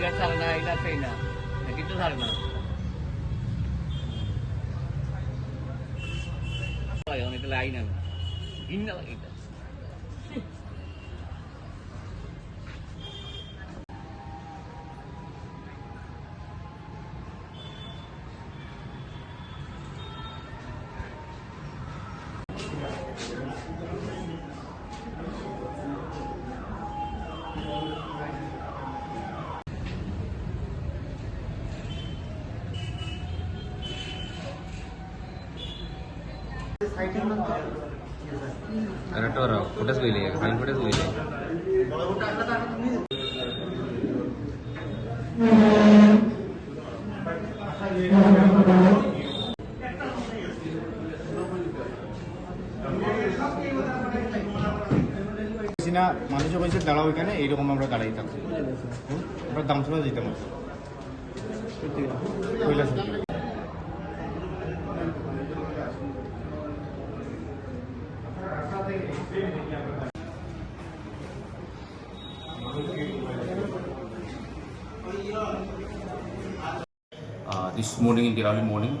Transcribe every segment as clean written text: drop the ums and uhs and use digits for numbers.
Cigarette ছাড়ে না, এটা খেয়ে না, কিছু ছাড়ে না। অনেকে লাই না, ঘিন্না লাগে এটা। अरे फुटेज ले लिया फाइन फुटेज ले लिया না মানুষও কইছে দাঁড়াও এখানে এইরকম আমরা দাঁড়াই থাকছি আমরা দামছড়া যেতাম কৈলাসর This morning, in the early morning,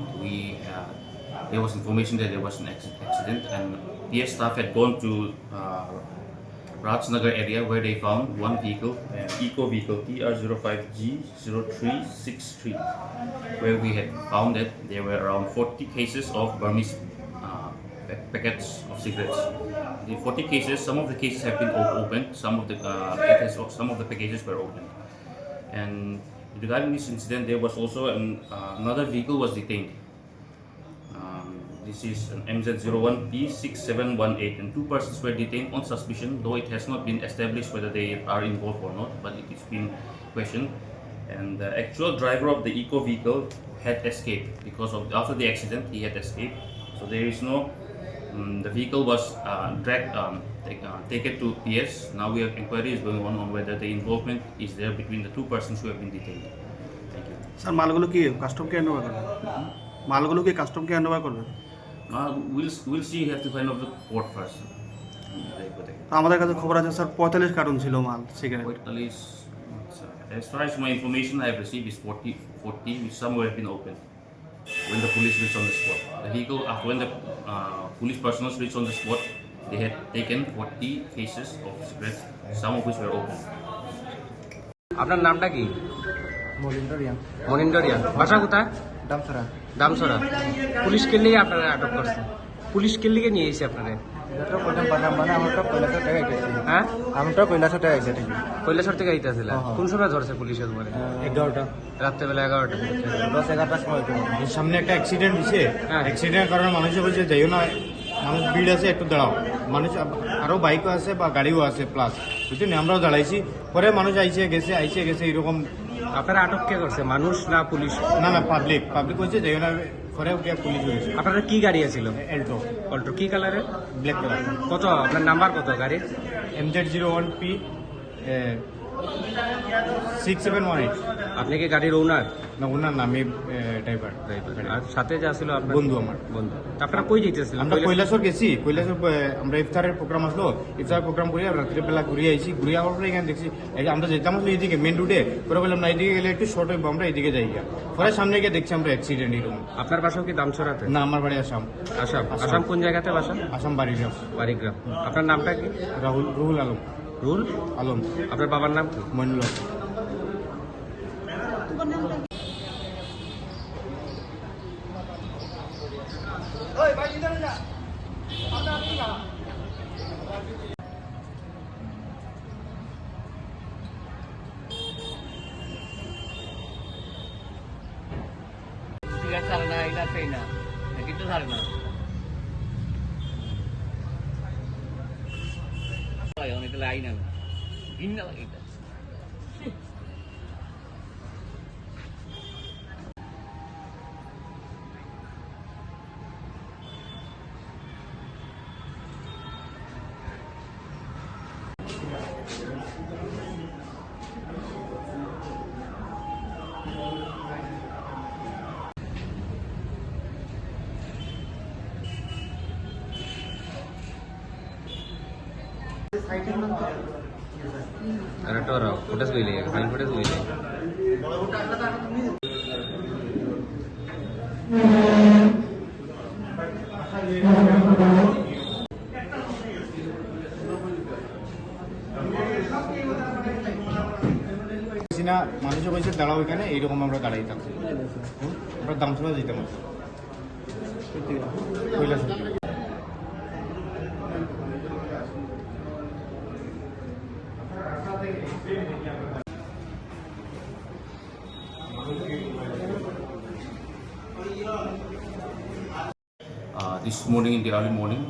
there was information that there was an accident, and PS staff had gone to Rajnagar area where they found one vehicle, an eco vehicle TR05G0363, where we had found that there were around 40 cases of Burmese packets of cigarettes. The 40 cases, some of the cases have been opened, some of the packages were opened. And regarding this incident, there was also another vehicle was detained. This is an MZ01P6718, and 2 persons were detained on suspicion, though it has not been established whether they are involved or not, but it is been questioned. And the actual driver of the eco vehicle had escaped because after the accident he had escaped. So there is no. The vehicle was taken to PS. Now we have inquiries going on whether the involvement is there between the 2 persons who have been detained. Thank you. Sir মালগুলো কি custom কে handover করবে মালগুলো কি custom কে handover করবে We'll see. You have to find out the port first. আমাদের কাছে খবর আছে স্যার 45 কার্টন ছিল মাল cigarette As far as my information I have received is 40 which somewhere have been opened when the police reached on the spot. The vehicle, when the police personnel reached on the spot, they had taken 40 cases of cigarettes, some of which were open. আপনার নামটা কি? মলিন্ডরিয়ান মনিন্দরিয়া। বাসা কোথায়? Damchhara Damchhara. Police কে লিগে আপনারা আটক করছে? Police কে লিগে নিয়ে এসেছে আপনারা? এটা কইলাম পাঠাম মানে আমরা কৈলাসর থেকে আইতেছি হ্যাঁ আমরা কৈলাসর থেকে আইছে ঠিক কৈলাসর থেকে আইতেছিল। কোন সময় ধরছে পুলিশে তোমার? 11টা রাত্রেবেলা 11টা 10-11টার সময় তো সামনে একটা অ্যাক্সিডেন্ট হইছে হ্যাঁ। অ্যাক্সিডেন্টের কারণে মানুষে বলছে যাইও না মানুষ ভিড় আছে একটু দাঁড়াও মানুষ আরো বাইকও আছে বা গাড়িও আছে প্লাস বুঝছেন আমরাও দাঁড়াইছি পরে মানুষ আইছে গেছে এরকম। আপনারা আটক কে করছে, মানুষ না পুলিশ? না পাবলিক হচ্ছে যাইও না পরে গিয়ে পুলিশ হয়েছে। আপনারা কি গাড়ি ছিল? Alto Alto. কি কালারের? Black colour. কত আপনার নাম্বার কত গাড়ির? MZ01P 6718। আপনি কি গাড়ির ওনার? না ওনার নামে ড্রাইভার আর সাথে যা ছিল আপনার বন্ধু আমার বন্ধু। আপনারা কই যাইতেছিলেন? আমরা কৈলাসর গেছি কৈলাসর আমরা ইফতারের প্রোগ্রাম আসলো ইফতারের প্রোগ্রাম করে রাত্রিবেলা ঘুরে আইছি ঘুরে আবার পরে এখানে দেখছি আমরা যেতাম আসলে এইদিকে মেন রুটে পরে বললাম না এইদিকে গেলে একটু শর্ট হইব আমরা এইদিকে যাই গিয়া পরে সামনে গিয়ে দেখছি আমরা অ্যাক্সিডেন্ট এরকম। আপনার বাসাও কি দামছড়াতে? না আমার বাড়ি আসাম। আসাম কোন জায়গাতে বাসা? আসাম বাড়িগ্রাম। বাড়িগ্রাম। আপনার নামটা কি? রুহুল আলম। রুল আলম। আপনার বাবার নাম কি? মইনুল হক। সিগারেট ছাড়ে না, এটা খেয়ে না, কিছু ছাড়ে না। অনেকে লাই না, ঘিন্না লাগে এটা। अरे फुटेज ले लिया फाइन फुटेज ले लिया না মানুষও কইছে দাঁড়াও এখানে এইরকম আমরা দাঁড়াই থাকছি আমরা দামছড়া যেতাম কৈলাসর This morning, in the early morning,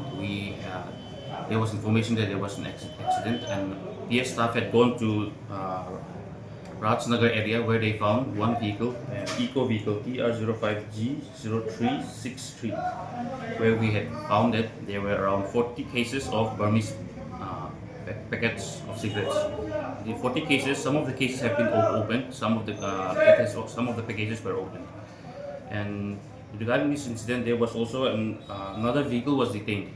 there was information that there was an accident, and PS staff had gone to Rajnagar area where they found one vehicle, an eco vehicle TR05G0363, where we had found that there were around 40 cases of Burmese packets of cigarettes. The 40 cases, some of the cases have been opened, some of the packages were opened, and regarding this incident, there was also another vehicle was detained.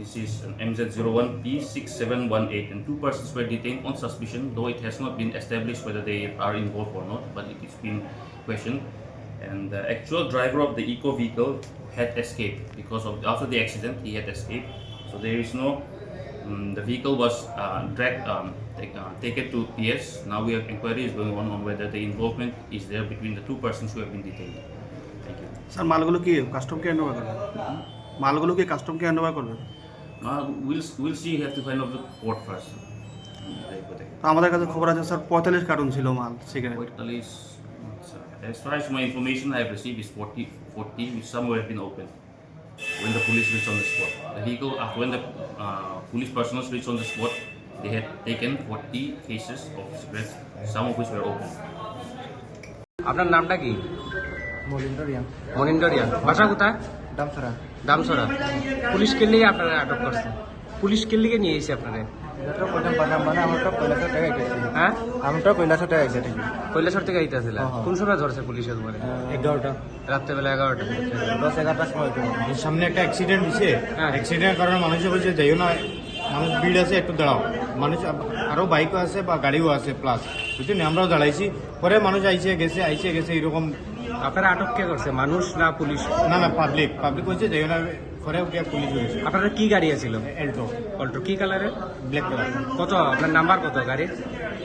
This is an MZ01P6718, and 2 persons were detained on suspicion, though it has not been established whether they are involved or not, but it is been questioned. And the actual driver of the eco vehicle had escaped because of after the accident he had escaped. So there is no. The vehicle was taken to PS. Now we have inquiries going on whether the involvement is there between the 2 persons who have been detained. Thank you. Sir মালগুলো কি কাস্টমকে hand over করবে মালগুলো কি কাস্টমকে hand over করবে We'll see. You have to find out the port first. তো আমাদের কাছে খবর আছে স্যার 45 কার্টন ছিল মাল cigarette As far as my information I have received is 40, which somewhere have been opened. When the police reached on the spot, the vehicle when the police personnel reached on the spot, they had taken 40 cases of cigarettes, some of which were open. আপনার নামটা কি? মলিন্দ্রিয়া মনিন্দরিয়া। বাসা কোথায়? Damchhara Damchhara. Police কে লিগে আপনারা আটক করছে? Police কে লিগে নিয়ে এসে আপনারা? এটা কইতাম পারলাম মানে আমরা কৈলাসর টাকা আইতেছি হ্যাঁ, আমরা কৈলাসর টাকা আইছে ঠিক কৈলাসর থেকে আইতাছিল। হ্যাঁ, হ্যাঁ। কোন সময় ধরছে পুলিশে তোমারে? 11টা রাত্রেবেলা 11টা। 10-11টার সময় তো সামনে একটা অ্যাক্সিডেন্ট হয়েছে হ্যাঁ। অ্যাক্সিডেন্টের কারণে মানুষে বলছে যাইও না মানুষ ভিড় আছে একটু দাঁড়াও মানুষ আরো বাইকও আছে বা গাড়িও আছে প্লাস বুঝলি আমরাও দাঁড়াইছি পরে মানুষ আইছে গেছে এরকম আপনারা আটক কে করছে, মানুষ না পুলিশ? না পাবলিক বলছে যাইও না পরে গিয়ে পুলিশ হয়েছে আপনারা কি গাড়ি আছিল? এল্টো অল্টো কি কালারের? ব্ল্যাক কালার কত আপনার নাম্বার কত গাড়ির?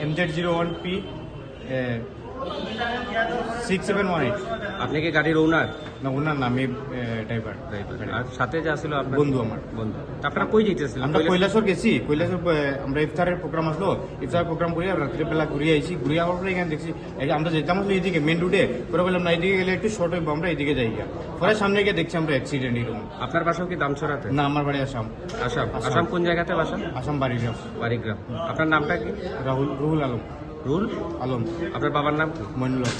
MZ01P 6718 আপনি কি গাড়ির ওনার? না ওনার নামে ড্রাইভার আর সাথে যা ছিল আপনার বন্ধু আমার বন্ধু। আপনারা কই যেতেছিলেন? আমরা কৈলাসর গেছি কৈলাসর আমরা ইফতারের প্রোগ্রাম আসলো ইফতার প্রোগ্রাম করি রাত্রিবেলা ঘুরিয়ে আইছি ঘুরিয়ে আওয়ার পরে এখানে দেখছি আমরা যেতাম আসলো এইদিকে মেন রুটে পরে বললাম না এইদিকে গেলে একটু শর্ট হইব আমরা এইদিকে যাই পরে সামনে গিয়ে দেখছি আমরা অ্যাক্সিডেন্ট এরকম। আপনার বাসাও কি দামছড়াতে? না আমার বাড়ি আসাম আসাম কোন জায়গাতে বাসা? আসাম বাড়িগ্রাম বাড়িগ্রাম। আপনার নামটা কি? রুহুল আলম রুল আলম আপনার বাবার নাম কি? মইনুল হক।